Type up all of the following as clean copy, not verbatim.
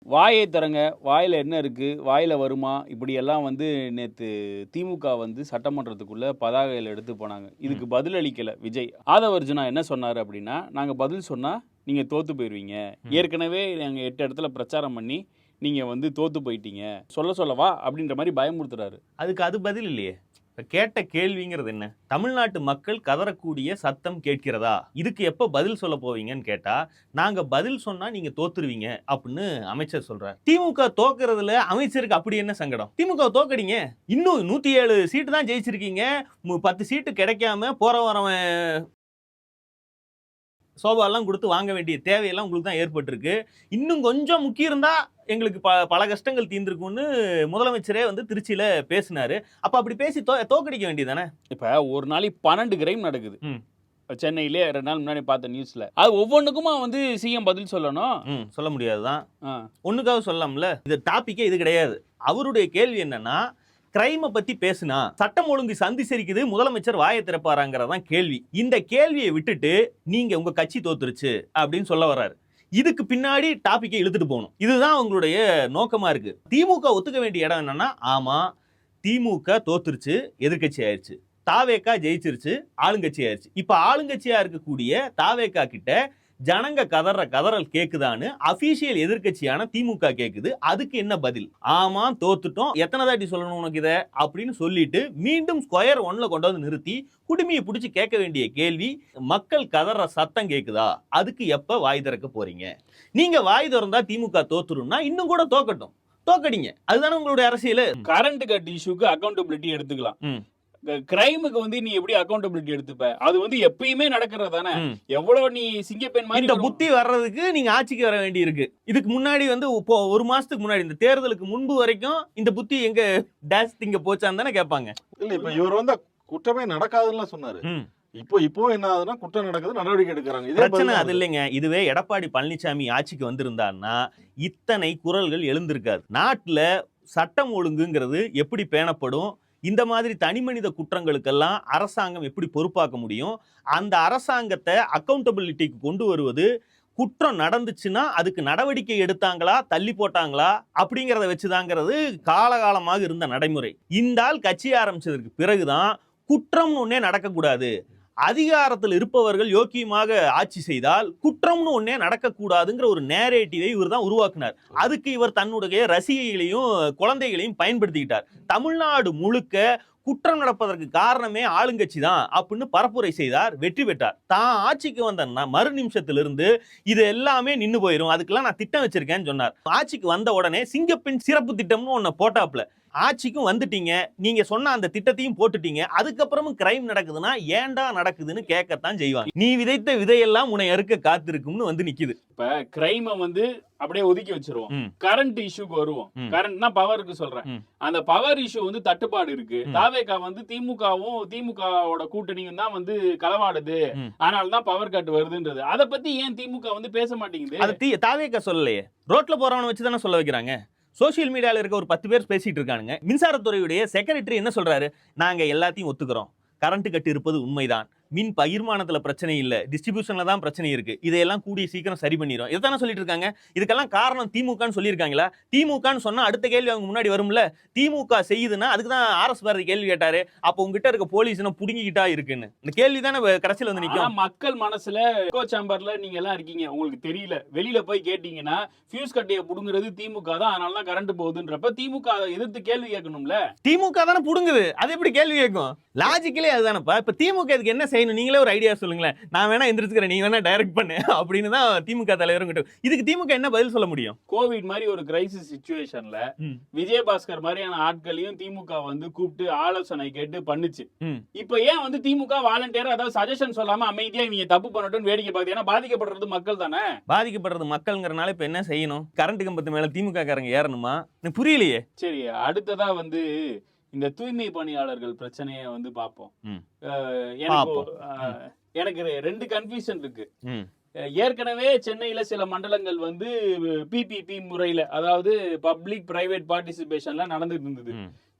வாயை திறங்க, வாயில என்ன இருக்கு? வாயில வருமா? இப்படியெல்லாம் வந்து நேத்து திமுக வந்து சட்டமன்றத்துக்குள்ள பதாகைகள் எடுத்து போனாங்க. இதுக்கு பதில் அளிக்கல விஜய். ஆதவ அர்ஜுனா என்ன சொன்னாரு அப்படின்னா, நாங்க பதில் சொன்னா நீங்க தோத்து போயிருவீங்க. ஏற்கனவே நாங்க 8 இடத்துல பிரச்சாரம் பண்ணி நீங்க வந்து தோத்து போயிட்டீங்க. சொல்லவா? அப்படின்ற மாரி பயமுறுத்துறாரு. அதுக்கு அது பதில் இல்லையே. கேட்ட கேள்விங்கிறது என்ன? தமிழ்நாட்டு மக்கள் கதறக்கூடிய சத்தம் கேட்கிறதா? இதுக்கு எப்ப பதில் சொல்ல போவீங்கன்னு கேட்டா, நாங்க பதில் சொன்னா நீங்க தோத்துருவீங்க அப்படின்னு அமைச்சர் சொல்றார். திமுக தோக்குறதுல அமைச்சருக்கு அப்படி என்ன சங்கடம்? திமுக தோக்கடிங்க. இன்னும் 107 சீட்டு தான் ஜெயிச்சிருக்கீங்க. 10 சீட்டு கிடைக்காம போற வரவன் சோபாலாம் கொடுத்து வாங்க வேண்டிய தேவையெல்லாம் உங்களுக்கு தான் ஏற்பட்டிருக்கு. இன்னும் கொஞ்சம் முக்கியம் இருந்தா எங்களுக்கு பல கஷ்டங்கள் தீர்ந்திருக்கும்னு முதலமைச்சரே வந்து திருச்சியில பேசினாரு. அப்ப அப்படி பேசி தோக்கடிக்க வேண்டியதானே? இப்ப ஒரு நாளைக்கு 12 கிரைம் நடக்குது. சென்னையிலே 2 நாள் முன்னாடி பார்த்த நியூஸ்ல. அது ஒவ்வொன்றுக்குமா வந்து சிஎம் பதில் சொல்லணும்? சொல்ல முடியாதுதான். ஒண்ணுக்காவது சொல்லலாம்ல. இது டாபிக்கே இது கிடையாது. அவருடைய கேள்வி என்னன்னா, கிரைமை பத்தி பேசினா சட்டம் ஒழுங்கு சந்தி சிரிக்குது, முதலமைச்சர் வாயை திறப்பாராங்கிறதான் கேள்வி. இந்த கேள்வியை விட்டுட்டு நீங்க உங்க கட்சி தோத்துருச்சு அப்படின்னு சொல்ல வர்றாரு. இதுக்கு பின்னாடி டாபிக்கை இழுத்துட்டு போகணும். இதுதான் அவங்களுடைய நோக்கமா இருக்கு. திமுக ஒத்துக்க வேண்டிய இடம் என்னன்னா, ஆமா திமுக தோத்துருச்சு, எதிர்கட்சி ஆயிடுச்சு. தாவேகா ஜெயிச்சிருச்சு, ஆளுங்கட்சி ஆயிடுச்சு. இப்ப ஆளுங்கட்சியா இருக்கக்கூடிய தாவேகா கிட்ட ஜனங்க கதறல் கேக்குதான்னு அபிஷியல் எதிர்கட்சியான திமுக கேக்குது. அதுக்கு என்ன பதில்? ஆமா தோத்துட்டோம், எத்தனை தாட்டி சொல்லணும் உனக்கு இதை அப்படின்னு சொல்லிட்டு மீண்டும் ஸ்கொயர் 1ல கொண்டு வந்து நிறுத்தி குடுமியை பிடிச்சி கேட்க வேண்டிய கேள்வி, மக்கள் கதற சத்தம் கேக்குதா? அதுக்கு எப்ப வாய் திறக்க போறீங்க? நீங்க வாய் திறந்தா திமுக தோத்துரும்னா இன்னும் கூட தோக்கட்டும், தோக்கடிங்க. அதுதானே உங்களுடைய அரசியல். கரண்ட் கட் இஷ்யூக்கு அக்கௌண்டபிலிட்டி எடுத்துக்கலாம். கிரைமுக்கு வந்து நீ எப்படி அக்கௌண்டபிலிட்டி எடுத்துப்ப? அது வந்து எப்பயுமே நடக்கிறது தானே. எவ்வளவு நீ சிங்கப்பெண் மாதிரி இந்த புத்தி வர்றதுக்கு நீங்க ஆட்சிக்கு வர வேண்டி இருக்கு. இதுக்கு முன்னாடி வந்து ஒரு மாசத்துக்கு முன்னாடி இந்த தேர்தலுக்கு முன்பு வரைக்கும் இந்த புத்தி எங்க டேஷ் திங்க போச்சான்னு தானே கேட்பாங்க. இல்ல இப்ப இவர் வந்து குற்றமே நடக்காதுன்னு சொன்னாரு. இப்போ என்ன ஆகுதுன்னா குற்றம் நடக்குது, நடவடிக்கை எடுக்கிறாங்க. பிரச்சனை அது இல்லைங்க. இதுவே எடப்பாடி பழனிசாமி ஆட்சிக்கு வந்திருந்தாருன்னா இத்தனை குரல்கள் எழுந்திருக்காது. நாட்டுல சட்டம் ஒழுங்குங்கிறது எப்படி பேணப்படும், இந்த மாதிரி தனி மனித குற்றங்களுக்கெல்லாம் அரசாங்கம் எப்படி பொறுப்பாக்க முடியும், அந்த அரசாங்கத்தை அக்கௌண்டபிலிட்டிக்கு கொண்டு வருவது, குற்றம் நடந்துச்சுன்னா அதுக்கு நடவடிக்கை எடுத்தாங்களா தள்ளி போட்டாங்களா அப்படிங்கிறத வச்சுதாங்கிறது காலகாலமாக இருந்த நடைமுறை. இந்த ஆள் கட்சி ஆரம்பிச்சதற்கு பிறகுதான் குற்றம்னு ஒன்னே நடக்கக்கூடாது, அதிகாரத்தில் இருப்பவர்கள் யோக்கியமாக ஆட்சி செய்தால் குற்றம்னு ஒன்னே நடக்கக்கூடாதுங்கிற ஒரு நேரேட்டிவை இவர் தான் உருவாக்குனார். அதுக்கு இவர் தன்னுடைய ரசிகைகளையும் குழந்தைகளையும் பயன்படுத்திக்கிட்டார். தமிழ்நாடு முழுக்க குற்றம் நடப்பதற்கு காரணமே ஆளுங்கட்சி தான் அப்படின்னு பரப்புரை செய்தார், வெற்றி பெற்றார். தான் ஆட்சிக்கு வந்த மறு நிமிஷத்திலிருந்து இது எல்லாமே நின்று போயிடும், அதுக்கெல்லாம் நான் திட்டம் வச்சிருக்கேன்னு சொன்னார். ஆட்சிக்கு வந்த உடனே சிங்கப்பெண் சிறப்பு திட்டம்னு ஒன்னு போட்டாப்ல. ஆட்சிக்கும் வந்துட்டீங்க, நீங்க சொன்ன அந்த திட்டத்தையும் போட்டுட்டீங்க, அதுக்கப்புறமும் கிரைம் நடக்குதுன்னா ஏன்டா நடக்குதுன்னு கேட்கத்தான் செய்வாங்க. நீ விதைத்த விதையெல்லாம் உன்னை அறுக்க காத்திருக்கும்னு வந்து நிக்குது. இப்ப கிரைமை வந்து அப்படியே ஒதுக்கி வச்சிருவோம். கரண்ட் இஷ்யூக்கு வருவோம். கரண்ட்னா பவருக்கு சொல்றேன். அந்த பவர் இஷ்யூ வந்து தட்டுப்பாடு இருக்கு. தாவேகா வந்து திமுகவோட கூட்டணியும் தான் வந்து களவாடுது, அதனாலதான் பவர் கட் வருதுன்றது. அதை பத்தி ஏன் திமுக வந்து பேச மாட்டேங்குது? அது தாவேகா சொல்லலையே, ரோட்ல போறவனை வச்சுதானே சொல்ல வைக்கிறாங்க. சோசியல் மீடியாவில் இருக்க ஒரு 10 பேர் பேசிட்டு இருக்கானுங்க. மின்சாரத்துறையுடைய செக்ரட்டரி என்ன சொல்றாரு? நாங்க எல்லாத்தையும் ஒத்துக்கிறோம், கரண்ட் கட்டு இருப்பது உண்மைதான், மின் பகிர்மானத்துல பிரச்சனை இல்ல, டிஸ்ட்ரிபியூஷன்ல தான் பிரச்சனை இருக்கு, இதையெல்லாம் கூடிய சீக்கிரம் சரி பண்ணிடும், இதைத்தானே சொல்லிட்டு இருக்காங்க. இதுக்கெல்லாம் காரணம் திமுகன்னு சொல்லியிருக்காங்களா? திமுகன்னு சொன்னா அடுத்த கேள்வி அவங்க முன்னாடி வரும்ல, திமுக செய்யுதுன்னா அதுக்கு தான் ஆர்எஸ் பாரதி கேள்வி கேட்டாரு, அப்ப உங்ககிட்ட இருக்க போலீஸ் புடுங்கிக்கிட்டா இருக்குன்னு. இந்த கேள்வி தானே கடைசியில் வந்து நிற்கும். மக்கள் மனசுல எக்கோ சேம்பர்ல நீங்க எல்லாம் இருக்கீங்க, உங்களுக்கு தெரியல. வெளியில போய் கேட்டீங்கன்னா ஃபியூஸ் கட்டையை புடுங்குறது திமுக தான், அதனால தான் கரண்ட் போகுதுன்றப்ப திமுக அதை எதிர்த்து கேள்வி கேட்கணும்ல. திமுக தானே புடுங்குது, அது எப்படி கேள்வி கேட்கும்? லாஜிக்கலே அதுதானப்பா. இப்ப திமுக இதுக்கு என்ன செய்யணும், நீங்களே ஒரு ஐடியா சொல்லுங்களேன். நான் வேணா எந்திரிச்சுக்கிறேன், நீ வேணா டைரக்ட் பண்ணு அப்படின்னு தான் திமுக தலைவரும் கிட்ட. இதுக்கு திமுக என்ன பதில் சொல்ல முடியும்? கோவிட் மாதிரி ஒரு கிரைசிஸ் சிச்சுவேஷன்ல விஜயபாஸ்கர் மாதிரியான ஆட்களையும் திமுக வந்து கூப்பிட்டு ஆலோசனை கேட்டு பண்ணுச்சு. இப்ப ஏன் வந்து திமுக வாலண்டியரா அதாவது சஜஷன் சொல்லாம அமைதியா இவங்க தப்பு பண்ணட்டும் வேடிக்கை பார்த்து? ஏன்னா பாதிக்கப்படுறது மக்கள் தானே. பாதிக்கப்படுறது மக்கள்ங்கிறனால இப்ப என்ன செய்யணும்? கரண்ட் கம்பத்து மேல திமுக காரங்க ஏறணுமா? எனக்கு புரியலையே. சரி, அடுத்ததா வந்து இந்த தூய்மை பணியாளர்கள் பிரச்சனையை வந்து பார்ப்போம். எனக்கு 2 கன்ஃபியூஷன் இருக்கு. ஏற்கனவே சென்னையில சில மண்டலங்கள் வந்து பிபிபி முறையில, அதாவது பப்ளிக் பிரைவேட் பார்ட்டிசிபேஷன்ல நடந்துட்டு இருந்தது.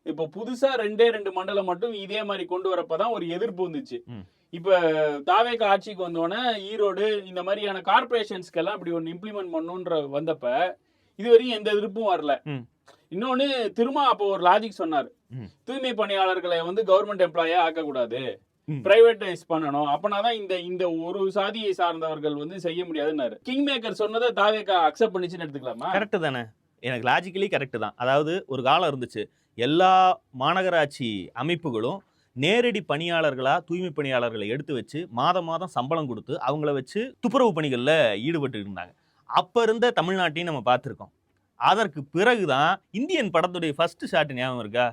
இப்ப புதுசா 2 மண்டலம் மட்டும் இதே மாதிரி கொண்டு வரப்பதான் ஒரு எதிர்ப்பு வந்துச்சு. இப்ப தாவேகா ஆட்சிக்கு வந்தோடனே ஈரோடு இந்த மாதிரியான கார்பரேஷன்ஸ்க்கு எல்லாம் இப்படி ஒன்னு இம்ப்ளிமெண்ட் பண்ணுன்ற வந்தப்ப இதுவரையும் எந்த எதிர்ப்பும் வரல. ம். இன்னொன்னு திரும்ப அப்போ ஒரு லாஜிக் சொன்னாரு, ம். தூய்மை பணியாளர்களை வந்து கவர்மெண்ட் எம்ப்ளாயா ஆக்கக்கூடாது, ம். பிரைவேட்டைஸ் பண்ணணும், அப்பனாதான் இந்த ஒரு சாதியை சார்ந்தவர்கள் வந்து செய்ய முடியாதுன்னாரு. கிங் மேக்கர் சொன்னதை தாவேகா அக்செப்ட் பண்ணிச்சுன்னு எடுத்துக்கலாமா? கரெக்ட் தானே, எனக்கு லாஜிக்கலி கரெக்ட் தான். அதாவது ஒரு காலம் இருந்துச்சு, எல்லா மாநகராட்சி அமைப்புகளும் நேரடி பணியாளர்களா தூய்மை பணியாளர்களை எடுத்து வச்சு மாதம் மாதம் சம்பளம் கொடுத்து அவங்கள வச்சு துப்புரவு பணிகள்ல ஈடுபட்டு இருந்தாங்க. அப்ப இருந்த தமிழ்நாட்டையும் நம்ம பார்த்திருக்கோம். அதற்கு பிறகுதான் இந்தியன் படத்துடைய ஃபர்ஸ்ட் ஷாட் ஞாபகம் இருக்கா,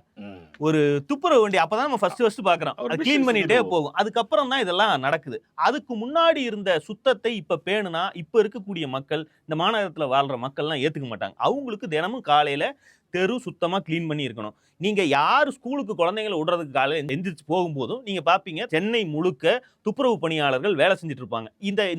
ஒரு துப்புரவு வண்டி அப்பதான் நம்ம ஃபர்ஸ்ட் பாக்குறோம், அவர் அது விஷயம் க்ளீன் பண்ணிட்டே செஞ்சுட்டு போகும். அதுக்கப்புறம் தான் இதெல்லாம் நடக்குது. அதுக்கு முன்னாடி இருந்த சுத்தத்தை இப்ப பேணுனா இப்ப இருக்கக்கூடிய மக்கள், இந்த மாநகரத்துல வாழ்ற மக்கள்லாம் ஏத்துக்க மாட்டாங்க. அவங்களுக்கு தினமும் காலையில தெரு சுத்தமா க்ளீன் பண்ணி இருக்கணும். நீங்க யார் ஸ்கூலுக்கு குழந்தைங்களை விடுறதுக்கு காலையில எந்திரிச்சு போகும்போதும் நீங்க பாப்பீங்க, சென்னை முழுக்க துப்புரவு பணியாளர்கள் வேலை செஞ்சுட்டு இருப்பாங்க.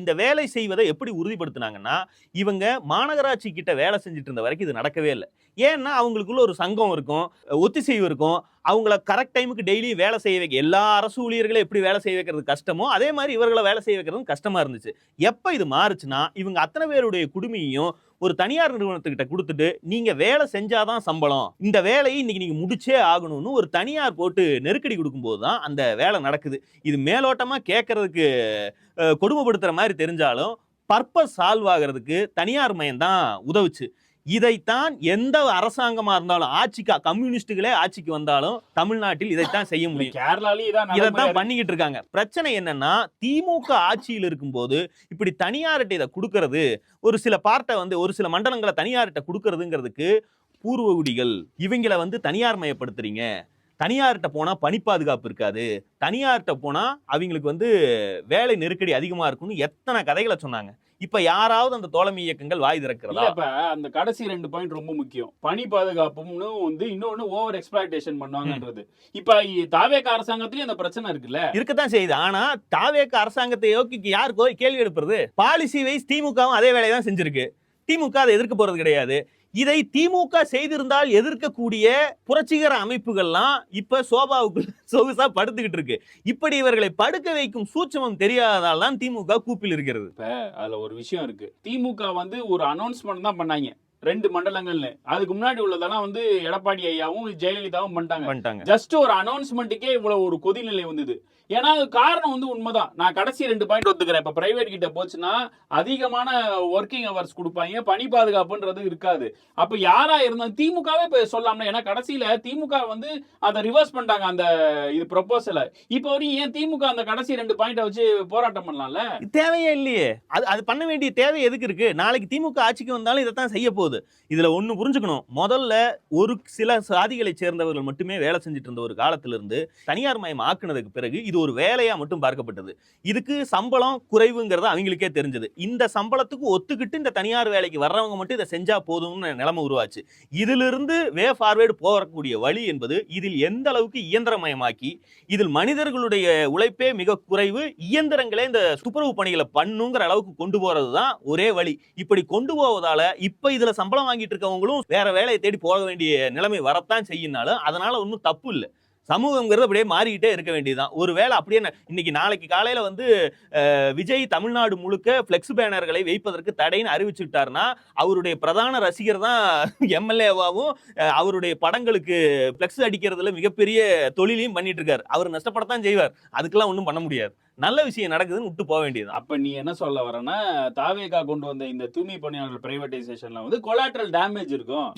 இந்த வேலை செய்வதை எப்படி உறுதிப்படுத்தினாங்கன்னா, இவங்க மாநகராட்சி கிட்ட வேலை செஞ்சுட்டு இருந்த வரைக்கும் இது நடக்கவே இல்லை. ஏன்னா அவங்களுக்குள்ள ஒரு சங்கம் இருக்கும், ஒத்திசைவு இருக்கும். அவங்கள கரெக்ட் டைமுக்கு டெய்லி வேலை செய்ய வைக்க, எல்லா அரசு ஊழியர்களும் எப்படி வேலை செய்ய வைக்கிறது கஷ்டமோ அதே மாதிரி இவர்களை வேலை செய்ய வைக்கிறதும் கஷ்டமா இருந்துச்சு. எப்ப இது மாறுச்சுன்னா, இவங்க அத்தனை பேருடைய குடுமையையும் ஒரு தனியார் நிறுவனத்துக்கிட்ட கொடுத்துட்டு, நீங்க வேலை செஞ்சாதான் சம்பளம், இந்த வேலையை இன்னைக்கு நீங்க முடிச்சே ஆகணும்னு ஒரு தனியார் போட்டு நெருக்கடி கொடுக்கும்போது தான் அந்த வேலை நடக்குது. இது மேலோட்டமா கேட்கறதுக்கு கொடுமைப்படுத்துற மாதிரி தெரிஞ்சாலும் பர்பஸ் சால்வ் ஆகிறதுக்கு தனியார் மயம் தான் உதவுச்சு. இதைத்தான் எந்த அரசாங்கமா இருந்தாலும், கம்யூனிஸ்டுகளே ஆட்சிக்கு வந்தாலும் தமிழ்நாட்டில் இதைத்தான் செய்ய முடியும். கேரளாலயும் இதைத்தான் பண்ணிக்கிட்டு இருக்காங்க. பிரச்சனை என்னன்னா, திமுக ஆட்சியில் இருக்கும்போது இப்படி தனியார்கிட்ட இதை கொடுக்கறது, ஒரு சில பார்ட்டை வந்து ஒரு சில மண்டலங்களை தனியார்கிட்ட கொடுக்கறதுங்கிறதுக்கு பூர்வ குடிகள் இவங்களை வந்து தனியார் மயப்படுத்துறீங்க, தனியார்கிட்ட போனா பணி பாதுகாப்பு இருக்காது, தனியார்கிட்ட போனா அவங்களுக்கு வந்து வேலை நெருக்கடி அதிகமா இருக்கும்னு எத்தனை கதைகளை சொன்னாங்க. இப்ப யாராவது அந்த தோழமை இயக்கங்கள் வாய் திறக்கிறதா? இப்ப அந்த கடைசி 2 பாயிண்ட் ரொம்ப முக்கியம். பணி பாதுகாப்புன்னு வந்து இன்னொன்னு ஓவர் எக்ஸ்பிளாய்டேஷன் பண்ணுவாங்கன்றது. இப்ப தாவேகா அரசாங்கத்திலயும் அந்த பிரச்சனை இருக்குல்ல, இருக்கத்தான் செய்யுது. ஆனா தாவேகா அரசாங்கத்தை யோக்கி யார் கேள்வி எடுப்பது? பாலிசி வைஸ் திமுகவும் அதே வேலையை தான் செஞ்சிருக்கு. திமுக அதை எதிர்க்க போறது கிடையாது. இதை திமுக செய்திருந்தால் எதிர்க்கக்கூடிய புரட்சிகர அமைப்புகள்லாம் இப்ப சோபாவுக்கு சொகுசா படுத்துக்கிட்டு இருக்கு. இப்படி இவர்களை படுக்க வைக்கும் சூட்சமம் தெரியாததால் தான் திமுக கூப்பில் இருக்கிறது. இப்ப அதுல ஒரு விஷயம் இருக்கு. திமுக வந்து ஒரு அனௌன்ஸ்மெண்ட் தான் பண்ணாங்க 2 மண்டலங்கள்ல. அதுக்கு முன்னாடி உள்ளதெல்லாம் வந்து எடப்பாடி ஐயாவும் ஜெயலலிதாவும் பண்ணிட்டாங்க. ஜஸ்ட் ஒரு அனௌன்ஸ்மெண்ட்டுக்கே இவ்வளவு ஒரு கொதிநிலை வந்தது. ஏன்னா அது காரணம் வந்து உண்மைதான். நான் கடைசி 2 பாயிண்ட் ஒத்துக்கிறேன். இப்ப பிரைவேட் கிட்ட போச்சுன்னா அதிகமான ஒர்க்கிங் ஹவர்ஸ் கொடுப்பாங்க, பணி பாதுகாப்புன்றது இருக்காது. அப்ப யாரா இருந்தாலும் திமுகவே இப்ப சொல்லாம, ஏன்னா கடைசியில திமுக வந்து அதை ரிவர்ஸ் பண்ணிட்டாங்க அந்த இது ப்ரொபோசலை. இப்ப வரையும் ஏன் திமுக அந்த கடைசி 2 பாயிண்ட வச்சு போராட்டம் பண்ணலாம்ல? தேவையே இல்லையே. அது பண்ண வேண்டிய தேவை எதுக்கு இருக்கு? நாளைக்கு திமுக ஆட்சிக்கு வந்தாலும் இதைத்தான் செய்ய போகுது. இதுல ஒண்ணு புரிஞ்சுக்கணும். முதல்ல ஒரு சில சாதிகளை சேர்ந்தவர்கள் மட்டுமே வேலை செஞ்சுட்டு இருந்த ஒரு காலத்திலிருந்து தனியார் மயம் ஆக்குனதுக்கு பிறகு இது ஒரு வேலையா மட்டும் பார்க்கப்பட்டது. இதுக்கு சம்பளம் குறைவுங்கிறது அவங்களுக்கே தெரிஞ்சது. இந்த சம்பளத்துக்கு ஒத்துக்கிட்டு இந்த தனியார் வேலைக்கு வர்றவங்க மட்டும் இதை செஞ்சா போதும்னு நிலைமை உருவாச்சு. இதிலிருந்து வே ஃபார்வேர்டு போகக்கூடிய வழி என்பது இதில் எந்த அளவுக்கு இயந்திரமயமாக்கி, இதில் மனிதர்களுடைய உழைப்பே மிக குறைவு, இயந்திரங்களே இந்த துப்புரவு பணிகளை பண்ணுங்கிற அளவுக்கு கொண்டு போறதுதான் ஒரே வழி. இப்படி கொண்டு போவதால இப்ப இதுல சம்பளம் வாங்கிட்டு இருக்கவங்களும் வேற வேலையை தேடி போக வேண்டிய நிலைமை வரத்தான் செய்யினாலும் அதனால ஒன்றும் தப்பு இல்லை. சமூகங்கிறது அப்படியே மாறிக்கிட்டே இருக்க வேண்டியதுதான். ஒருவேளை அப்படியே இன்னைக்கு நாளைக்கு காலையில வந்து விஜய் தமிழ்நாடு முழுக்க பிளெக்ஸ் பேனர்களை வைப்பதற்கு தடைன்னு அறிவிச்சுட்டாருன்னா, அவருடைய பிரதான ரசிகர் தான் எம்எல்ஏவாகவும் அவருடைய படங்களுக்கு பிளெக்ஸ் அடிக்கிறதுல மிகப்பெரிய தொழிலையும் பண்ணிட்டு இருக்காரு. அவர் நஷ்டப்படத்தான் செய்வார். அதுக்கெல்லாம் ஒன்றும் பண்ண முடியாது. நல்ல விஷயம் நடக்குதுன்னு விட்டு போக வேண்டியது. அப்ப நீ என்ன சொல்ல வரனா, தாவேகா கொண்டு வந்த இந்த தூய்மை பணியாளர் பிரைவேடைசேஷன்ல வந்து கொலாட்ரல் டேமேஜ் இருக்கும்,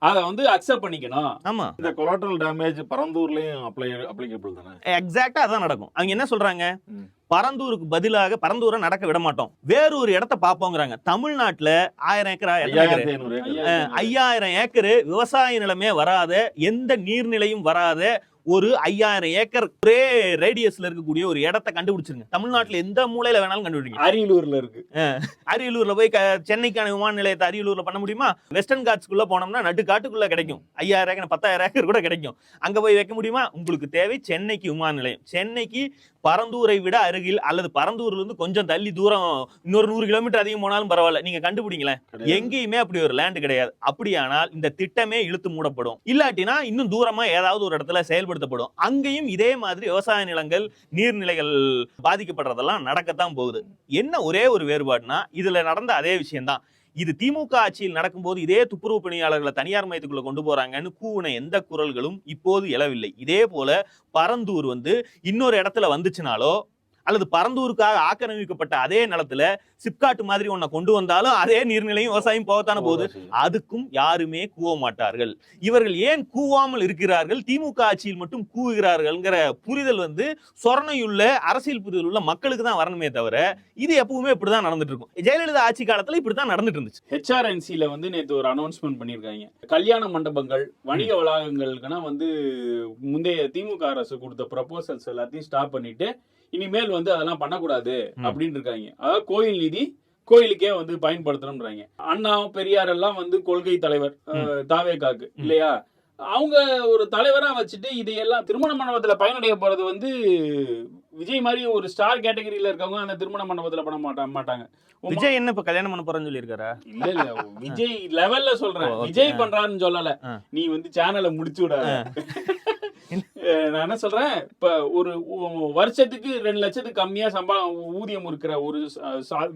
அதை வந்து அக்செப்ட் பண்ணிக்கணும். ஆமா, இந்த கொலாட்ரல் டேமேஜ் பரந்தூர்லயும் அப்ளிகபிள் தானே? எக்ஸாக்ட்டா அதான் நடக்கும். அவங்க என்ன சொல்றாங்க, பரந்தூருக்கு பதிலாக பரந்தூரை நடக்க விட மாட்டோம், வேற ஒரு இடத்தை பார்ப்போங்கிறாங்க. தமிழ்நாட்டுல 1000 ஏக்கரா 5000 ஏக்கர் விவசாய நிலமே வராத, எந்த நீர்நிலையும் வராத ஒரு 5000 ஏக்கர் ஒரே ரேடியஸ்ல இருக்கக்கூடிய ஒரு இடத்தை கண்டுபிடிச்சிருங்க. தமிழ்நாட்டுல எந்த மூலையில வேணாலும் கண்டுபிடிங்க. அரியலூர்ல இருக்கு. அரியலூர்ல போய் சென்னைக்கான விமான நிலையத்தை அரியலூர்ல பண்ண முடியுமா? வெஸ்டர்ன் காட்ஸ்குள்ள போனோம்னா நடுக்காட்டுக்குள்ள கிடைக்கும். 5000 ஏக்கர் 10000 ஏக்கர் கூட கிடைக்கும். அங்க போய் வைக்க முடியுமா? உங்களுக்கு தேவை சென்னைக்கு விமான நிலையம். சென்னைக்கு பரந்தூரை விட அருகில் அல்லது பரந்தூர்ல இருந்து கொஞ்சம் தள்ளி தூரம் இன்னொரு 100 கிலோமீட்டர் அதிகம் போனாலும் பரவாயில்ல, நீங்க கண்டுபிடிங்களேன். எங்கேயுமே அப்படி ஒரு லேண்ட் கிடையாது. அப்படியானால் இந்த திட்டமே இழுத்து மூடப்படும். இல்லாட்டினா இன்னும் தூரமா ஏதாவது ஒரு இடத்துல செயல்படுத்தப்படும். அங்கேயும் இதே மாதிரி விவசாய நிலங்கள், நீர்நிலைகள் பாதிக்கப்படுறதெல்லாம் நடக்கத்தான் போகுது. என்ன ஒரே ஒரு வேறுபாடுனா, இதுல நடந்த அதே விஷயம்தான். இது திமுக ஆட்சியில் நடக்கும்போது இதே துப்புரவு பணியாளர்களை தனியார் மையத்துக்குள்ள கொண்டு போறாங்கன்னு கூவின எந்த குரல்களும் இப்போது எழவில்லை. இதே போல பரந்தூர் இன்னொரு இடத்துல வந்துச்சுனாலோ அல்லது பரந்தூருக்காக ஆக்கிரமிக்கப்பட்ட அதே நிலத்துல சிப்காட் மாதிரி ஒன்ன கொண்டு வந்தாலும் அதே நீர்நிலையும் விவசாயம் போகத்தான போகுது. அதுக்கும் யாருமே கூவ மாட்டார்கள். இவர்கள் ஏன் கூவாமல் இருக்கிறார்கள், திமுக ஆட்சியில் மட்டும் கூவுகிறார்கள்ங்கிற புரிதல் சொரணையுள்ள அரசியல் புரிதல் உள்ள மக்களுக்கு தான் வரணுமே தவிர இது எப்பவுமே இப்படிதான் நடந்துட்டு இருக்கும். ஜெயலலிதா ஆட்சி காலத்துல இப்படிதான் நடந்துட்டு இருந்துச்சு. HRNC-ல நேத்து ஒரு அனௌன்ஸ்மெண்ட் பண்ணிருக்காங்க. கல்யாண மண்டபங்கள், வணிக வளாகங்களுக்குன்னா முந்தைய திமுக அரசு கொடுத்த ப்ரொபோசல்ஸ் எல்லாத்தையும் ஸ்டாப் பண்ணிட்டு இனிமேல் அதெல்லாம் பண்ணக்கூடாது அப்படின்னு இருக்காங்க. அதாவது கோயில் நிதி கோயிலுக்கே பயன்படுத்தணும்ன்றாங்க. அண்ணா பெரியார் எல்லாம் கொள்கை தலைவர் தாவேகாக்கு இல்லையா, அவங்க ஒரு தலைவரா வச்சுட்டு இதையெல்லாம் திருமண மண்டபத்துல பயனடைய போறது விஜய் மாதிரி ஒரு ஸ்டார் கேட்டகரியில இருக்கவங்க அந்த திருமண மண்டபத்துல பண்ண மாட்டாங்க. விஜய் என்ன இப்ப கல்யாணம் பண்ண போறேன்னு சொல்லியிருக்காரா? இல்ல விஜய் லெவல்ல சொல்றேன், விஜய் பண்றாருன்னு சொல்லல. நீ சேனலை முடிச்சு விடாத. நான் என்ன சொல்றேன், இப்ப ஒரு வருஷத்துக்கு 2 லட்சத்துக்கு கம்மியா ஊதியம் இருக்கிற ஒரு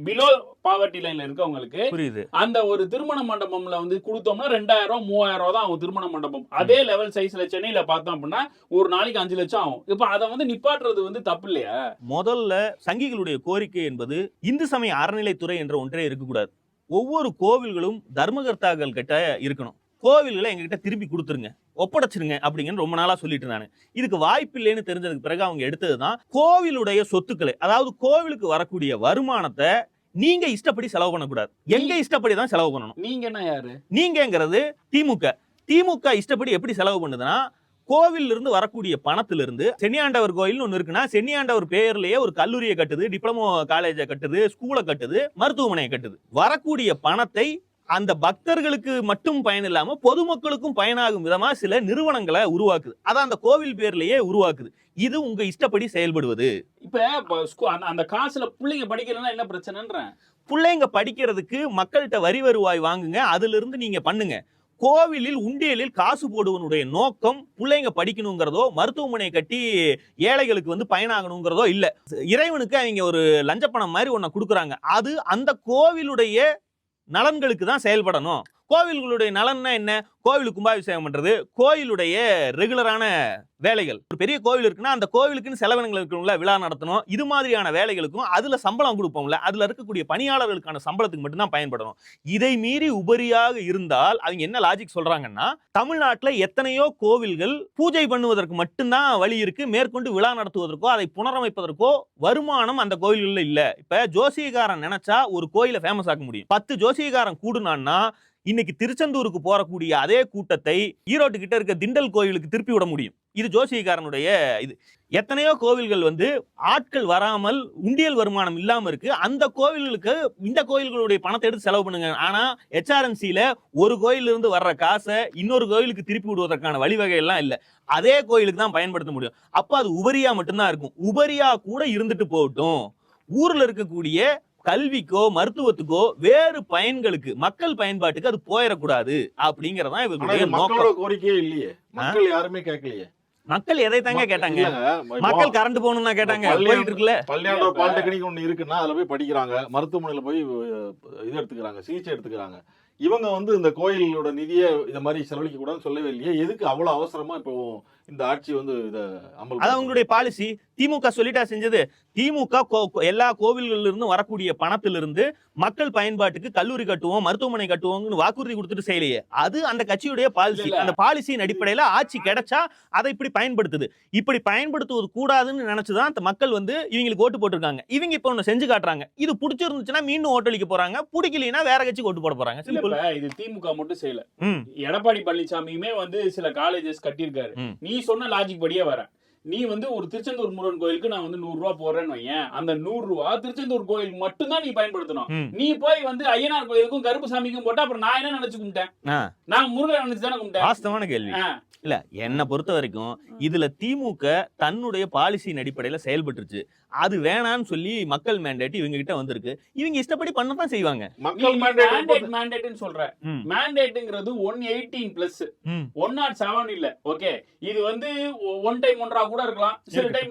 பிலோ பாவர்ட்டி லைன்ல இருக்கவங்களுக்கு புரியுது, அந்த ஒரு திருமண மண்டபம்ல கொடுத்தோம்னா 2000 3000 தான் ஆகும் திருமண மண்டபம். அதே லெவல் சைஸ்ல சென்னையில பார்த்தோம் அப்படின்னா ஒரு நாளைக்கு 5 லட்சம் ஆகும். இப்ப அதை நிப்பாட்டுறது தப்பு இல்லையா? முதல்ல சங்கிகளுடைய கோரிக்கை என்பது இந்து சமய அறநிலைத்துறை என்ற ஒன்றே இருக்கக்கூடாது. ஒவ்வொரு கோவில்களும் தர்மகர்த்தாக்கள் கிட்ட இருக்கணும். கோவில்களை எங்ககிட்ட திருப்பி கொடுத்துருங்க, ஒப்படைச்சிருங்க அப்படிங்கன்னு ரொம்ப நாளா சொல்லிட்டு இருந்தாங்க. இதுக்கு வாய்ப்பு இல்லைன்னு தெரிஞ்சதுக்கு பிறகு அவங்க எடுத்ததுதான் கோவிலுடைய சொத்துக்களை, அதாவது கோவிலுக்கு வரக்கூடிய வருமானத்தை நீங்க இஷ்டப்படி செலவு பண்ணக்கூடாது, எங்க இஷ்டப்படி தான் செலவு பண்ணணும். நீங்க என்ன யாரு? நீங்கிறது திமுக இஷ்டப்படி எப்படி செலவு பண்ணுதுன்னா, கோவில் இருந்து வரக்கூடிய பணத்திலிருந்து சென்னியாண்டவர் கோயில் ஒண்ணு இருக்குன்னா சென்னியாண்டவர் பேர்லயே ஒரு கல்லூரியை கட்டுது, டிப்ளமோ காலேஜை கட்டுது, ஸ்கூலை கட்டுது, மருத்துவமனையை கட்டுது. வரக்கூடிய பணத்தை அந்த பக்தர்களுக்கு மட்டும் பயன் இல்லாம பொதுமக்களுக்கும் பயனாகும் விதமா சில நிறுவனங்களை உருவாக்குது. அதான் அந்த கோவில் பேர்லயே உருவாக்குது. இது உங்க இஷ்டப்படி செயல்படுவது. இப்ப அந்த காசுல பிள்ளைங்க படிக்கிறதுனா என்ன பிரச்சனைன்ற? பிள்ளைங்க படிக்கிறதுக்கு மக்கள்கிட்ட வரி வருவாய் வாங்குங்க, அதுல இருந்து நீங்க பண்ணுங்க. கோவிலில் உண்டியலில் காசு போடுவனுடைய நோக்கம் பிள்ளைங்க படிக்கணுங்கிறதோ மருத்துவமனையை கட்டி ஏழைகளுக்கு பயனாகணுங்கிறதோ இல்ல. இறைவனுக்கு அவங்க ஒரு லஞ்சப்பணம் மாதிரி ஒன்ன கொடுக்குறாங்க, அது அந்த கோவிலுடைய நலன்களுக்கு தான் செயல்படணும். கோவில்களுடைய நலன்னா என்ன? கோவிலுக்கு கும்பாபிஷேகம் பண்றது, கோயிலுடைய ரெகுலரான வேலைகள். ஒரு பெரிய கோவில் இருக்குன்னா அந்த கோவிலுக்குன்னு செலவினங்கள் இருக்கும்ல, விழா நடத்தணும், இது மாதிரியான வேலைகளுக்கும் அதுல சம்பளம் கொடுப்போம்ல, அதுல இருக்கக்கூடிய பணியாளர்களுக்கான சம்பளத்துக்கு மட்டும்தான் பயன்படணும். இதை மீறி உபரியாக இருந்தால் அவங்க என்ன லாஜிக் சொல்றாங்கன்னா, தமிழ்நாட்டுல எத்தனையோ கோவில்கள் பூஜை பண்ணுவதற்கு மட்டும்தான் வழி இருக்கு, மேற்கொண்டு விழா நடத்துவதற்கோ அதை புனரமைப்பதற்கோ வருமானம் அந்த கோயில்கள்ல இல்ல. இப்ப ஜோசியக்காரன் நினைச்சா ஒரு கோயிலை ஃபேமஸ் ஆக்க முடியும். 10 ஜோசியக்காரன் கூடுனான்னா இன்னைக்கு திருச்செந்தூருக்கு போறக்கூடிய அதே கூட்டத்தை ஈரோட்டு கிட்ட இருக்க திண்டல் கோயிலுக்கு திருப்பி விட முடியும். இது ஜோசியக்காரனுடைய இது. எத்தனையோ கோவில்கள் ஆட்கள் வராமல் உண்டியல் வருமானம் இல்லாம இருக்கு. அந்த கோவில்களுக்கு இந்த கோயில்களுடைய பணத்தை எடுத்து செலவு பண்ணுங்க. ஆனா HRNC-ல ஒரு கோயிலிருந்து இருந்து வர்ற காசை இன்னொரு கோயிலுக்கு திருப்பி விடுவதற்கான வழிவகை எல்லாம் இல்ல. அதே கோயிலுக்கு தான் பயன்படுத்த முடியும். அப்ப அது உபரியா மட்டும்தான் இருக்கும். உபரியா கூட இருந்துட்டு போகட்டும், ஊர்ல இருக்கக்கூடிய கல்விக்கோ மருத்துவத்துக்கோ வேறு பயன்களுக்கு மக்கள் பயன்பாட்டுக்கு அது போயிடக்கூடாது அப்படிங்கறதான் இவங்களுடைய நோக்கம். கோரிக்கையே இல்லையே, மக்கள் யாருமே கேட்கலையே. மக்கள் எதை தாங்க கேட்டாங்க? மக்கள் கரண்ட் போகணும்னு கேட்டாங்க. போயிட்டு இருக்குல்ல, பள்ளியாண்டவர் பாலிடெக்னிக் ஒண்ணு இருக்குன்னா அதுல போய் படிக்கிறாங்க, மருத்துவமனையில போய் இது எடுத்துக்கிறாங்க, சிகிச்சை எடுத்துக்கிறாங்க. இவங்க இந்த கோயிலோட நிதியை இந்த மாதிரி செலவழிக்க கூடாதுன்னு சொல்லவே இல்லையே. எதுக்கு அவ்வளவு அவசரமா இப்போ இந்த ஆட்சி இத அமல்? அது அவங்களுடைய பாலிசி. திமுக சொல்லிட்டா செஞ்சது. திமுக எல்லா கோவில்கள்ல இருந்து வரக்கூடிய பணத்திலிருந்து மக்கள் பயன்பாட்டுக்கு கல்லூரி கட்டுவோம், மருத்துவமனை கட்டுவோம்னு வாக்குறுதி கொடுத்துட்டு செய்யலையே. அது அந்த கட்சியுடைய பாலிசி. அந்த பாலிசியின் அடிப்படையில ஆட்சி கிடைச்சா அதை இப்படி பயன்படுத்துது. இப்படி பயன்படுத்துவது கூடாதுன்னு நினைச்சுதான் அந்த மக்கள் இவங்களுக்கு ஓட்டு போட்டிருக்காங்க. இவங்க இப்ப ஒண்ணு செஞ்சு காட்டுறாங்க. இது பிடிச்சிருந்துச்சுன்னா மீண்டும் ஓட்டளிக்க போறாங்க, பிடிக்கலனா வேற கட்சிக்கு ஓட்டு போட போறாங்க. இது திமுக மட்டும் செய்யல. எடப்பாடி பழனிசாமியுமே சில காலேஜஸ் கட்டியிருக்காரு. நீ சொன்ன லாஜிக் படியே வர, நீ ஒரு திருச்செந்தூர் முருகன் கோயிலுக்கு நான் 100 ரூபா போடுறேன்னு வையேன், அந்த 100 ரூபா திருச்செந்தூர் கோயில் மட்டும் தான் நீ பயன்படுத்தணும். நீ போய் ஐயனார் கோயிலுக்கும் கருப்புசாமிக்கும் போட்டா அப்புறம் நான் என்ன நினைச்சு கும்பிட்டேன்? நான் முருகன் நினைச்சு தானே கும்பிட்டேன். வாஸ்தவமான கேள்வி. இல்ல என்னை பொறுத்த வரைக்கும் இதுல திமுக தன்னுடைய பாலிசியின் அடிப்படையில செயல்பட்டுருச்சு. அது வேணான்னு சொல்லி மக்கள் மேண்டேட் இவங்க கிட்ட வந்திருக்கு. இவங்க இஷ்டப்படி பண்ணதான் செய்வாங்க. மக்கள் மேண்டேட்னு சொல்ற ம். மேண்டேட்ங்கிறது 118 பிளஸ் ம். 107 இல்ல. ஓகே, இது வந்து ஒன் டைம் ஒன்றா கூட இருக்கலாம். சில டைம்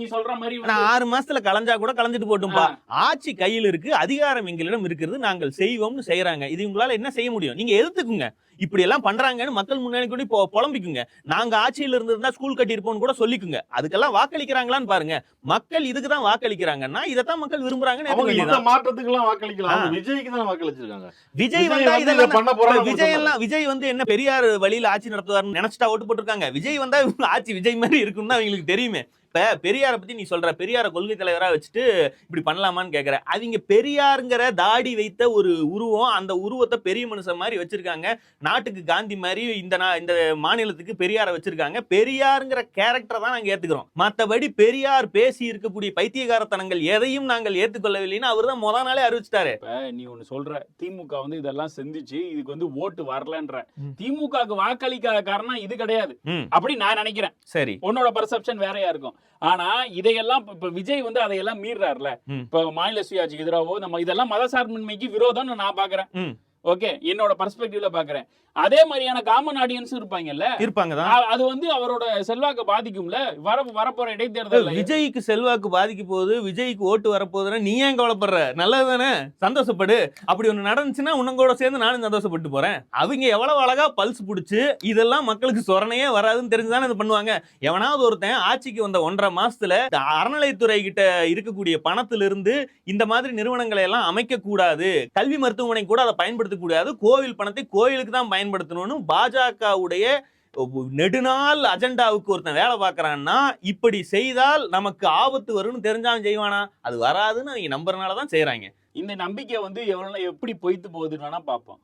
நீ சொல்ற மாதிரி ஆனா 6 மாசத்துல கலைஞ்சா கூட கலைஞ்சிட்டு போட்டும்பா. ஆட்சி கையில் இருக்கு, அதிகாரம் எங்களிடம் இருக்கிறது, நாங்கள் செய்வோம்னு செய்யறாங்க. இது உங்களால என்ன செய்ய முடியும்? நீங்க எதிர்த்துக்குங்க. இப்படி எல்லாம் பண்றாங்கன்னு மக்கள் முன்னாடி கூட புலம்பிக்குங்க. நாங்க ஆட்சியில இருந்திருந்தா ஸ்கூல் கட்டியிருப்போம்னு கூட சொல்லிக்குங்க. அதுக்கெல்லாம் வாக்களிக்கிறாங்களான்னு பாருங்க. மக்கள் இதுக்கு தான் வாக்களிக்கிறாங்கன்னா இதைத்தான் மக்கள் விரும்புறாங்கன்னு அவங்க ஏத்துக்க இந்த வேண்டியதுதான். மாற்றத்துக்குலாம் வாக்களிக்கலாம். அவங்க விஜய்க்கு தான் வாக்களிச்சிருக்காங்க. விஜய் வந்தா வந்து இதை இதெல்லாம் பண்ண போறாங்க. விஜய் வந்து என்ன பெரியார் வழியில ஆட்சி நடத்துவாருன்னு நினைச்சிட்டா ஓட்டு போட்டிருக்காங்க. விஜய் வந்தா ஆட்சி விஜய் மாதிரி இருக்கும்னு அவங்களுக்கு தெரியுமே. இப்ப பெரியாரை பத்தி நீ சொல்ற, பெரியார கொள்கை தலைவரா வச்சுட்டு இப்படி பண்ணலாமான்னு கேக்குற. அவங்க பெரியாருங்கிற தாடி வைத்த ஒரு உருவம், அந்த உருவத்தை பெரிய மனுஷன் மாதிரி வச்சிருக்காங்க. நாட்டுக்கு காந்தி மாதிரி இந்த மாநிலத்துக்கு பெரியாரை வச்சிருக்காங்க. பெரியாருங்கிற கேரக்டரை தான் நாங்க ஏத்துக்கிறோம். மத்தபடி பெரியார் பேசி இருக்கக்கூடிய பைத்தியகாரத்தனங்கள் எதையும் நாங்கள் ஏத்துக்கொள்ளவில்லைன்னு அவர் தான் முத நாளே அறிவிச்சிட்டாரு. நீ ஒண்ணு சொல்ற, திமுக வந்து இதெல்லாம் செஞ்சுச்சு, இதுக்கு வந்து ஓட்டு வரலன்ற. திமுகவுக்கு வாக்களிக்காத காரணம் இது கிடையாது அப்படி நான் நினைக்கிறேன். சரி, உன்னோட பர்செப்ஷன் வேறையா இருக்கும். ஆனா இதையெல்லாம் இப்ப விஜய் வந்து அதையெல்லாம் மீறாருல. இப்ப மாநில சுயாட்சிக்கு எதிராவோ நம்ம இதெல்லாம் மதசார்பின்மைக்கு விரோதம்னு நான் பாக்குறேன். ஓகே, என்னோட பர்ஸ்பெக்டிவ்ல பாக்குறேன். அதே மாதிரியான காமன் ஆடியன்ஸ் இருப்பாங்கல்ல, இருப்பாங்கதான். அது வந்து அவரோட செல்வாக்கு பாதிக்கும்ல. வரப்போற இடைத்தேர்தல் விஜய்க்கு செல்வாக்கு பாதிக்க போகுது, விஜய்க்கு ஓட்டு வரப்போகுதுன்னா நீ ஏன் கவலைப்படுற? நல்லதுதானே, சந்தோஷப்படு. அப்படி ஒண்ணு நடந்துச்சுன்னா உன்னங்கூட சேர்ந்து நானும் சந்தோஷப்பட்டு போறேன். அவங்க எவ்வளவு அழகா பல்ஸ் புடிச்சு இதெல்லாம் மக்களுக்கு சொரணையே வராதுன்னு தெரிஞ்சுதானே இது பண்ணுவாங்க. எவனாவது ஒருத்தன் ஆட்சிக்கு வந்த 1.5 மாசத்துல அறநிலைத்துறை கிட்ட இருக்கக்கூடிய பணத்திலிருந்து இந்த மாதிரி நிறுவனங்களை எல்லாம் அமைக்க கூடாது, கல்வி மருத்துவமனை கூட அதை பயன்படுத்த கூடாது, கோவில் பணத்தை கோயிலுக்கு தான் பயன்படுத்தணும்னு பாஜகவுடைய நெடுநாள் அஜெண்டாவுக்கு ஒருத்தன் வேலை பார்க்கறான்னா, இப்படி செய்தால் நமக்கு ஆபத்து வரும்னு தெரிஞ்சாலும் செய்வானா? அது வராதுன்னு அவங்க நம்புறதுனால தான் செய்யறாங்க. இந்த நம்பிக்கை வந்து எப்படி பொய்த்து போகுதுன்னு வேணா பார்ப்போம்.